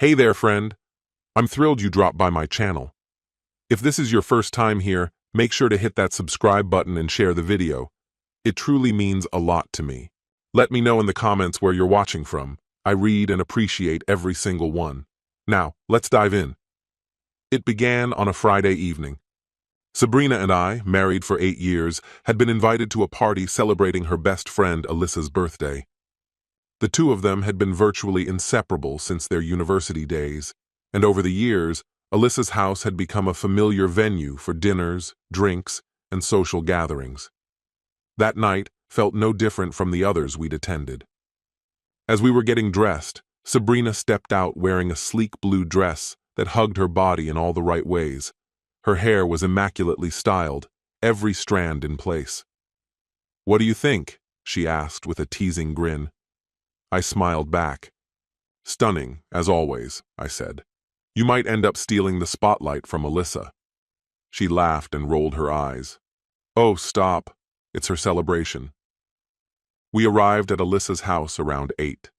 Hey there, friend. I'm thrilled you dropped by my channel. If this is your first time here, make sure to hit that subscribe button and share the video. It truly means a lot to me. Let me know in the comments where you're watching from. I read and appreciate every single one. Now, let's dive in. It began on a Friday evening. Sabrina and I, married for 8 years, had been invited to a party celebrating her best friend Alyssa's birthday. The two of them had been virtually inseparable since their university days, and over the years, Alyssa's house had become a familiar venue for dinners, drinks, and social gatherings. That night felt no different from the others we'd attended. As we were getting dressed, Sabrina stepped out wearing a sleek blue dress that hugged her body in all the right ways. Her hair was immaculately styled, every strand in place. "What do you think?" she asked with a teasing grin. I smiled back. "Stunning, as always," I said. "You might end up stealing the spotlight from Alyssa." She laughed and rolled her eyes. "Oh, stop. It's her celebration." We arrived at Alyssa's house around 8.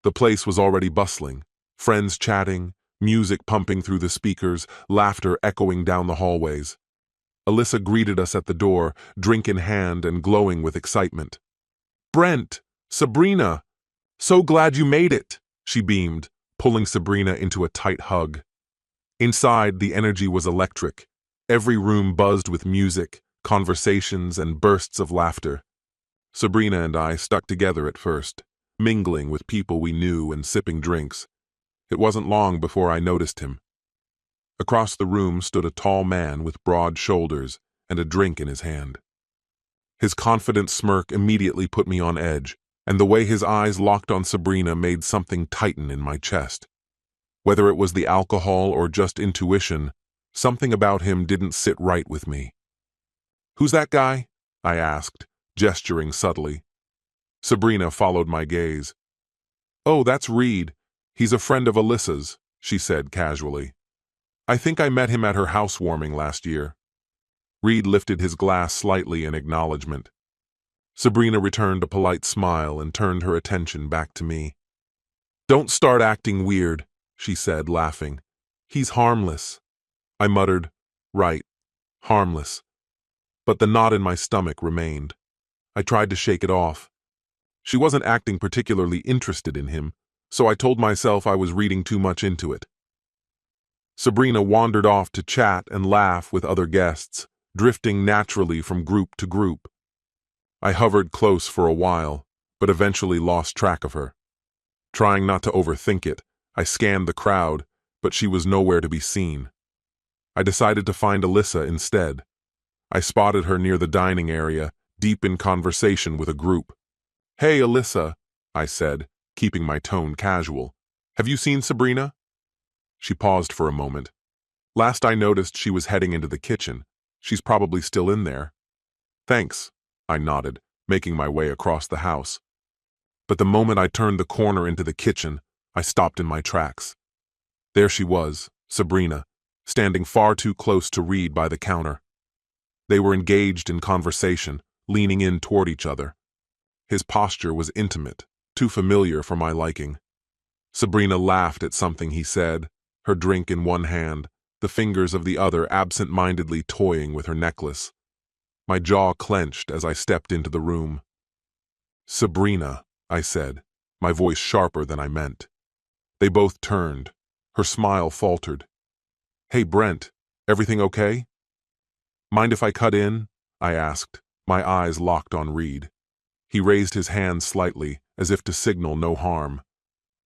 The place was already bustling, friends chatting, music pumping through the speakers, laughter echoing down the hallways. Alyssa greeted us at the door, drink in hand and glowing with excitement. "Brent! Sabrina! So glad you made it!" she beamed, pulling Sabrina into a tight hug. Inside, the energy was electric. Every room buzzed with music, conversations, and bursts of laughter. Sabrina and I stuck together at first, mingling with people we knew and sipping drinks. It wasn't long before I noticed him. Across the room stood a tall man with broad shoulders and a drink in his hand. His confident smirk immediately put me on edge, and the way his eyes locked on Sabrina made something tighten in my chest. Whether it was the alcohol or just intuition, something about him didn't sit right with me. "Who's that guy?" I asked, gesturing subtly. Sabrina followed my gaze. "Oh, that's Reed. He's a friend of Alyssa's," she said casually. "I think I met him at her housewarming last year." Reed lifted his glass slightly in acknowledgement. Sabrina returned a polite smile and turned her attention back to me. "Don't start acting weird," she said, laughing. "He's harmless." I muttered, "Right, harmless." But the knot in my stomach remained. I tried to shake it off. She wasn't acting particularly interested in him, so I told myself I was reading too much into it. Sabrina wandered off to chat and laugh with other guests, drifting naturally from group to group. I hovered close for a while, but eventually lost track of her. Trying not to overthink it, I scanned the crowd, but she was nowhere to be seen. I decided to find Alyssa instead. I spotted her near the dining area, deep in conversation with a group. "Hey, Alyssa," I said, keeping my tone casual. "Have you seen Sabrina?" She paused for a moment. "Last I noticed, she was heading into the kitchen. She's probably still in there." "Thanks," I nodded, making my way across the house. But the moment I turned the corner into the kitchen, I stopped in my tracks. There she was, Sabrina, standing far too close to Reed by the counter. They were engaged in conversation, leaning in toward each other. His posture was intimate, too familiar for my liking. Sabrina laughed at something he said, her drink in one hand, the fingers of the other absent-mindedly toying with her necklace. My jaw clenched as I stepped into the room. "Sabrina," I said, my voice sharper than I meant. They both turned. Her smile faltered. "Hey, Brent, everything okay?" "Mind if I cut in?" I asked, my eyes locked on Reed. He raised his hand slightly, as if to signal no harm.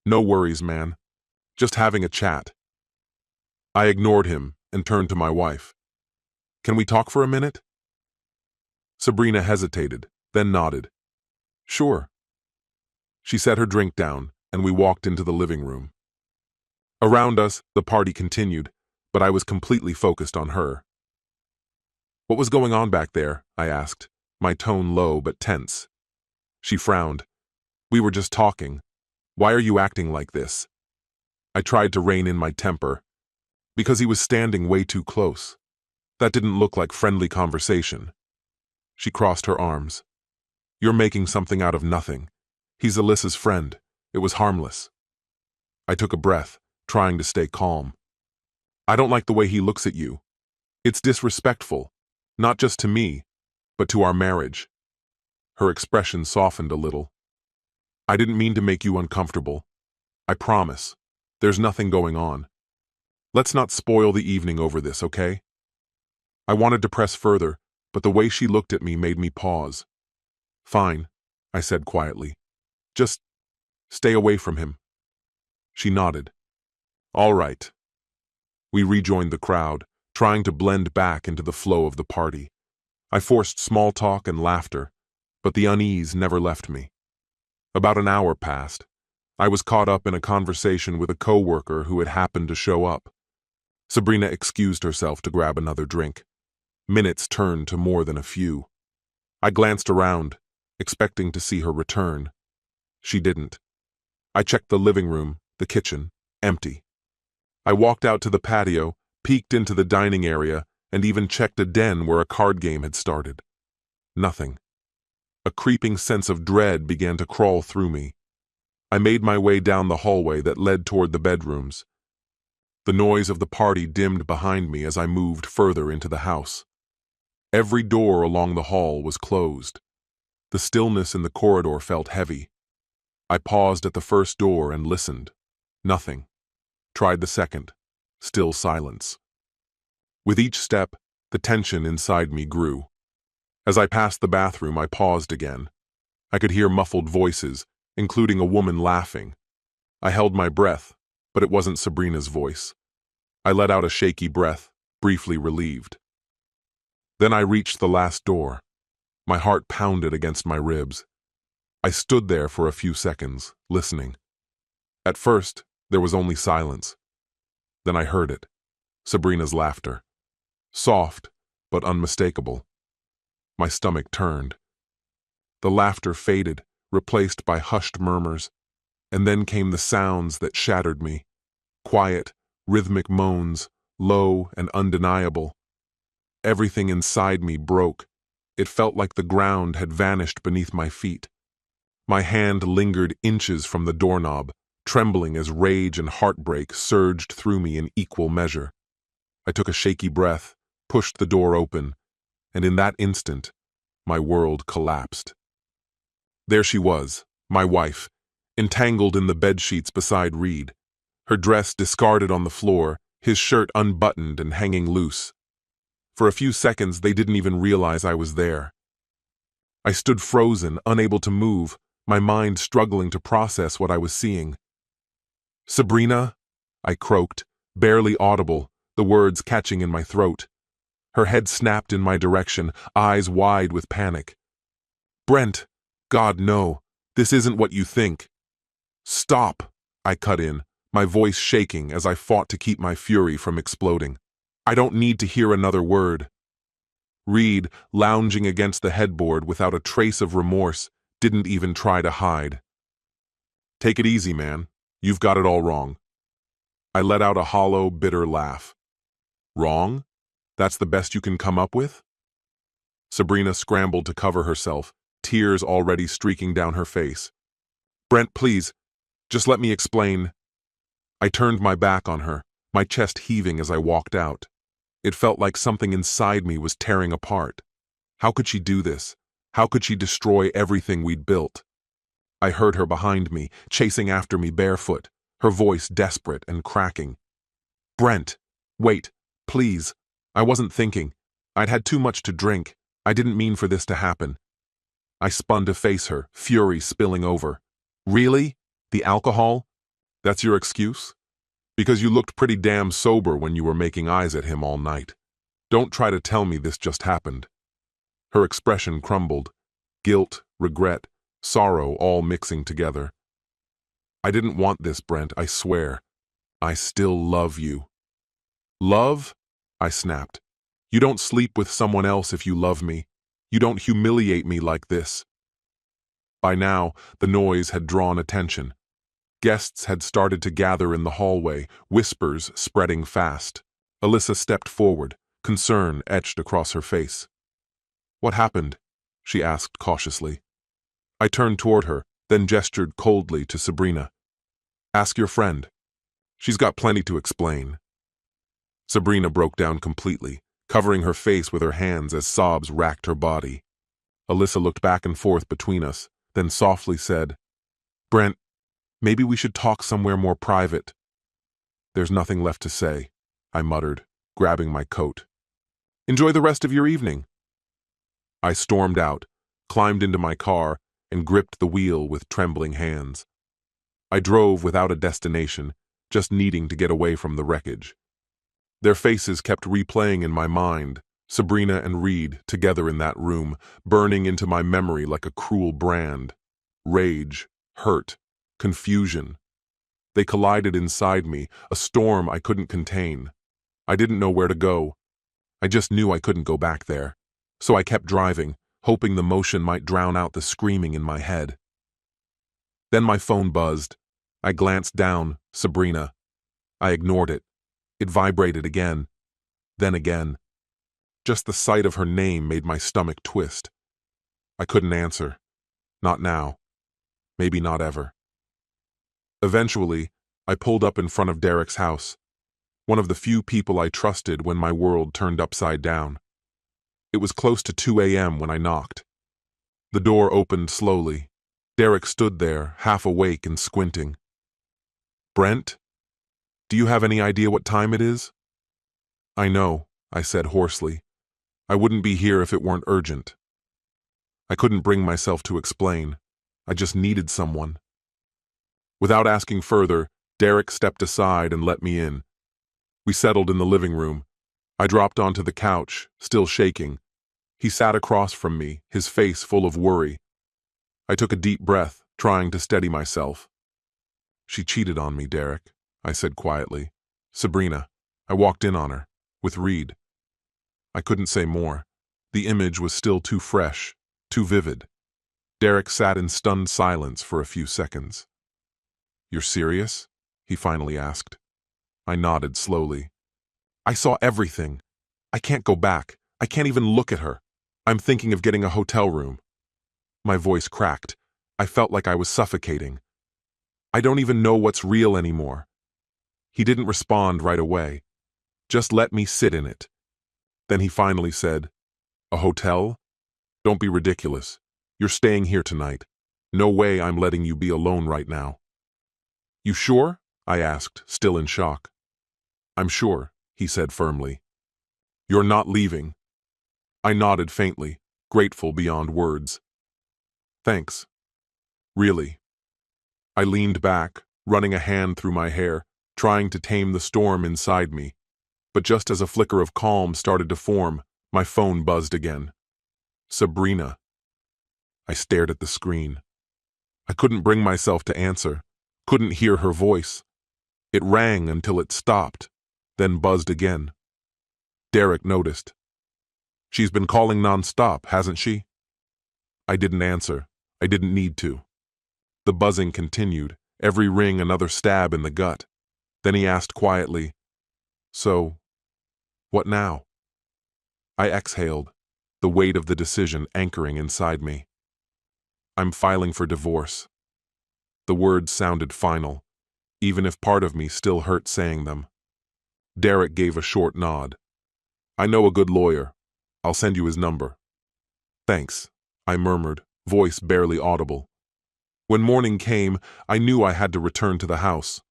"No worries, man. Just having a chat." I ignored him and turned to my wife. "Can we talk for a minute?" Sabrina hesitated, then nodded. "Sure." She set her drink down, and we walked into the living room. Around us, the party continued, but I was completely focused on her. "What was going on back there?" I asked, my tone low but tense. She frowned. "We were just talking. Why are you acting like this?" I tried to rein in my temper. Because he was standing way too close. That didn't look like friendly conversation. She crossed her arms. "You're making something out of nothing. He's Alyssa's friend. It was harmless." I took a breath, trying to stay calm. "I don't like the way he looks at you. It's disrespectful, not just to me, but to our marriage." Her expression softened a little. "I didn't mean to make you uncomfortable. I promise. There's nothing going on. Let's not spoil the evening over this, okay?" I wanted to press further, but the way she looked at me made me pause. "Fine," I said quietly. "Just stay away from him." She nodded. "All right." We rejoined the crowd, trying to blend back into the flow of the party. I forced small talk and laughter, but the unease never left me. About an hour passed. I was caught up in a conversation with a coworker who had happened to show up. Sabrina excused herself to grab another drink. Minutes turned to more than a few. I glanced around, expecting to see her return. She didn't. I checked the living room, the kitchen, empty. I walked out to the patio, peeked into the dining area, and even checked a den where a card game had started. Nothing. A creeping sense of dread began to crawl through me. I made my way down the hallway that led toward the bedrooms. The noise of the party dimmed behind me as I moved further into the house. Every door along the hall was closed. The stillness in the corridor felt heavy. I paused at the first door and listened. Nothing. Tried the second. Still silence. With each step, the tension inside me grew. As I passed the bathroom, I paused again. I could hear muffled voices, including a woman laughing. I held my breath, but it wasn't Sabrina's voice. I let out a shaky breath, briefly relieved. Then I reached the last door. My heart pounded against my ribs. I stood there for a few seconds, listening. At first, there was only silence. Then I heard it. Sabrina's laughter. Soft, but unmistakable. My stomach turned. The laughter faded, replaced by hushed murmurs, and then came the sounds that shattered me. Quiet, rhythmic moans, low and undeniable. Everything inside me broke. It felt like the ground had vanished beneath my feet. My hand lingered inches from the doorknob, trembling as rage and heartbreak surged through me in equal measure. I took a shaky breath, pushed the door open, and in that instant, my world collapsed. There she was, my wife, entangled in the bedsheets beside Reed, her dress discarded on the floor, his shirt unbuttoned and hanging loose. For a few seconds, they didn't even realize I was there. I stood frozen, unable to move, my mind struggling to process what I was seeing. "Sabrina?" I croaked, barely audible, the words catching in my throat. Her head snapped in my direction, eyes wide with panic. "Brent, God, no, this isn't what you think." "Stop," I cut in, my voice shaking as I fought to keep my fury from exploding. "I don't need to hear another word." Reed, lounging against the headboard without a trace of remorse, didn't even try to hide. "Take it easy, man. You've got it all wrong." I let out a hollow, bitter laugh. "Wrong? That's the best you can come up with?" Sabrina scrambled to cover herself, tears already streaking down her face. "Brent, please, just let me explain." I turned my back on her, my chest heaving as I walked out. It felt like something inside me was tearing apart. How could she do this? How could she destroy everything we'd built? I heard her behind me, chasing after me barefoot, her voice desperate and cracking. "Brent, wait, please. I wasn't thinking. I'd had too much to drink. I didn't mean for this to happen." I spun to face her, fury spilling over. "Really? The alcohol? That's your excuse? Because you looked pretty damn sober when you were making eyes at him all night. Don't try to tell me this just happened." Her expression crumbled. Guilt, regret, sorrow all mixing together. "I didn't want this, Brent, I swear. I still love you." "Love?" I snapped. "You don't sleep with someone else if you love me. You don't humiliate me like this." By now, the noise had drawn attention. Guests had started to gather in the hallway, whispers spreading fast. Alyssa stepped forward, concern etched across her face. "What happened?" she asked cautiously. I turned toward her, then gestured coldly to Sabrina. "Ask your friend." She's got plenty to explain. Sabrina broke down completely, covering her face with her hands as sobs racked her body. Alyssa looked back and forth between us, then softly said, "Brent, maybe we should talk somewhere more private." "There's nothing left to say," I muttered, grabbing my coat. "Enjoy the rest of your evening." I stormed out, climbed into my car, and gripped the wheel with trembling hands. I drove without a destination, just needing to get away from the wreckage. Their faces kept replaying in my mind, Sabrina and Reed together in that room, burning into my memory like a cruel brand. Rage, hurt, confusion. They collided inside me, a storm I couldn't contain. I didn't know where to go. I just knew I couldn't go back there. So I kept driving, hoping the motion might drown out the screaming in my head. Then my phone buzzed. I glanced down, Sabrina. I ignored it. It vibrated again, then again. Just the sight of her name made my stomach twist. I couldn't answer. Not now. Maybe not ever. Eventually, I pulled up in front of Derek's house, one of the few people I trusted when my world turned upside down. It was close to 2 a.m. when I knocked. The door opened slowly. Derek stood there, half awake and squinting. "Brent? Do you have any idea what time it is?" "I know," I said hoarsely. "I wouldn't be here if it weren't urgent." I couldn't bring myself to explain. I just needed someone. Without asking further, Derek stepped aside and let me in. We settled in the living room. I dropped onto the couch, still shaking. He sat across from me, his face full of worry. I took a deep breath, trying to steady myself. "She cheated on me, Derek," I said quietly. "Sabrina. I walked in on her, with Reed." I couldn't say more. The image was still too fresh, too vivid. Derek sat in stunned silence for a few seconds. "You're serious?" he finally asked. I nodded slowly. "I saw everything. I can't go back. I can't even look at her. I'm thinking of getting a hotel room." My voice cracked. I felt like I was suffocating. "I don't even know what's real anymore." He didn't respond right away. Just let me sit in it. Then he finally said, "A hotel? Don't be ridiculous. You're staying here tonight. No way I'm letting you be alone right now." "You sure?" I asked, still in shock. "I'm sure," he said firmly. "You're not leaving." I nodded faintly, grateful beyond words. "Thanks. Really." I leaned back, running a hand through my hair, trying to tame the storm inside me. But just as a flicker of calm started to form, my phone buzzed again. Sabrina. I stared at the screen. I couldn't bring myself to answer, couldn't hear her voice. It rang until it stopped, then buzzed again. Derek noticed. "She's been calling nonstop, hasn't she?" I didn't answer. I didn't need to. The buzzing continued, every ring another stab in the gut. Then he asked quietly, "So, what now?" I exhaled, the weight of the decision anchoring inside me. "I'm filing for divorce." The words sounded final, even if part of me still hurt saying them. Derek gave a short nod. "I know a good lawyer. I'll send you his number." "Thanks," I murmured, voice barely audible. When morning came, I knew I had to return to the house.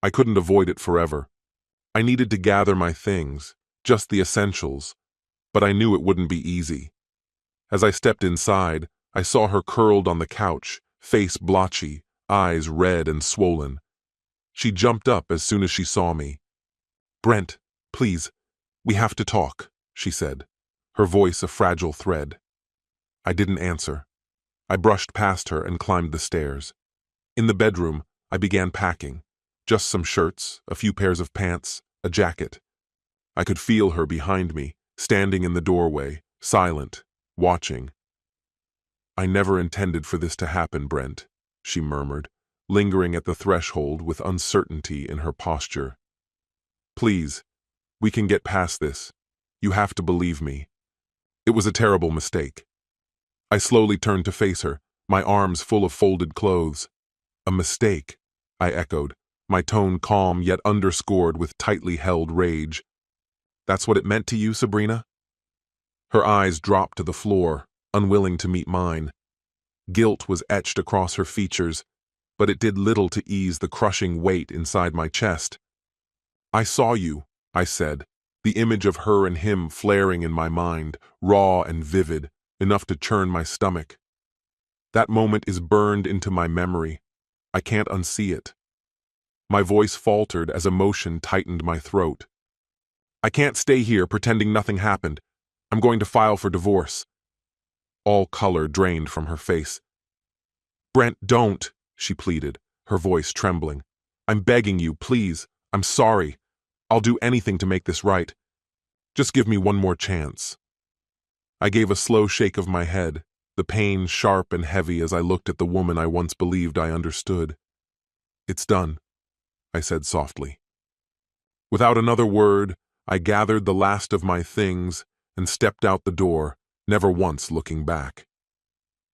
I couldn't avoid it forever. I needed to gather my things, just the essentials, but I knew it wouldn't be easy. As I stepped inside, I saw her curled on the couch, face blotchy, eyes red and swollen. She jumped up as soon as she saw me. "Brent, please, we have to talk," she said, her voice a fragile thread. I didn't answer. I brushed past her and climbed the stairs. In the bedroom, I began packing. Just some shirts, a few pairs of pants, a jacket. I could feel her behind me, standing in the doorway, silent, watching. "I never intended for this to happen, Brent," she murmured, lingering at the threshold with uncertainty in her posture. "Please, we can get past this. You have to believe me. It was a terrible mistake." I slowly turned to face her, my arms full of folded clothes. "A mistake," I echoed, my tone calm yet underscored with tightly held rage. That's what it meant to you, Sabrina? Her eyes dropped to the floor, unwilling to meet mine. Guilt was etched across her features, but it did little to ease the crushing weight inside my chest. I saw you, I said, the image of her and him flaring in my mind, raw and vivid, enough to churn my stomach. That moment is burned into my memory. I can't unsee it. My voice faltered as emotion tightened my throat. I can't stay here pretending nothing happened. I'm going to file for divorce. All color drained from her face. Brent, don't, she pleaded, her voice trembling. I'm begging you, please. I'm sorry. I'll do anything to make this right. Just give me one more chance. I gave a slow shake of my head, the pain sharp and heavy as I looked at the woman I once believed I understood. It's done, I said softly. Without another word, I gathered the last of my things and stepped out the door, never once looking back.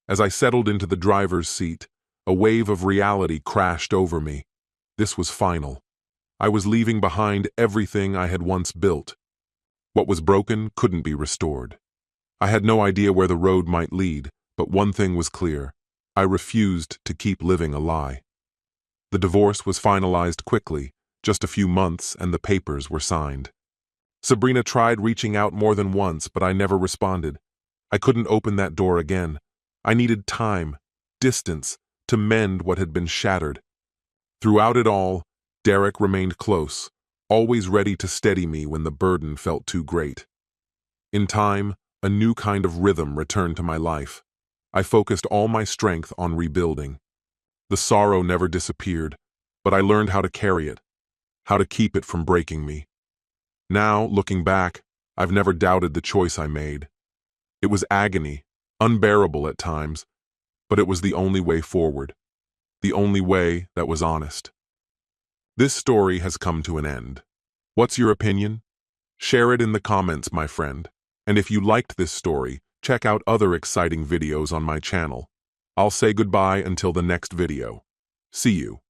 As I settled into the driver's seat, a wave of reality crashed over me. This was final. I was leaving behind everything I had once built. What was broken couldn't be restored. I had no idea where the road might lead, but one thing was clear. I refused to keep living a lie. The divorce was finalized quickly, just a few months, and the papers were signed. Sabrina tried reaching out more than once, but I never responded. I couldn't open that door again. I needed time, distance, to mend what had been shattered. Throughout it all, Derek remained close, always ready to steady me when the burden felt too great. In time, a new kind of rhythm returned to my life. I focused all my strength on rebuilding. The sorrow never disappeared, but I learned how to carry it, how to keep it from breaking me. Now, looking back, I've never doubted the choice I made. It was agony, unbearable at times, but it was the only way forward, the only way that was honest. This story has come to an end. What's your opinion? Share it in the comments, my friend. And if you liked this story, check out other exciting videos on my channel. I'll say goodbye until the next video. See you.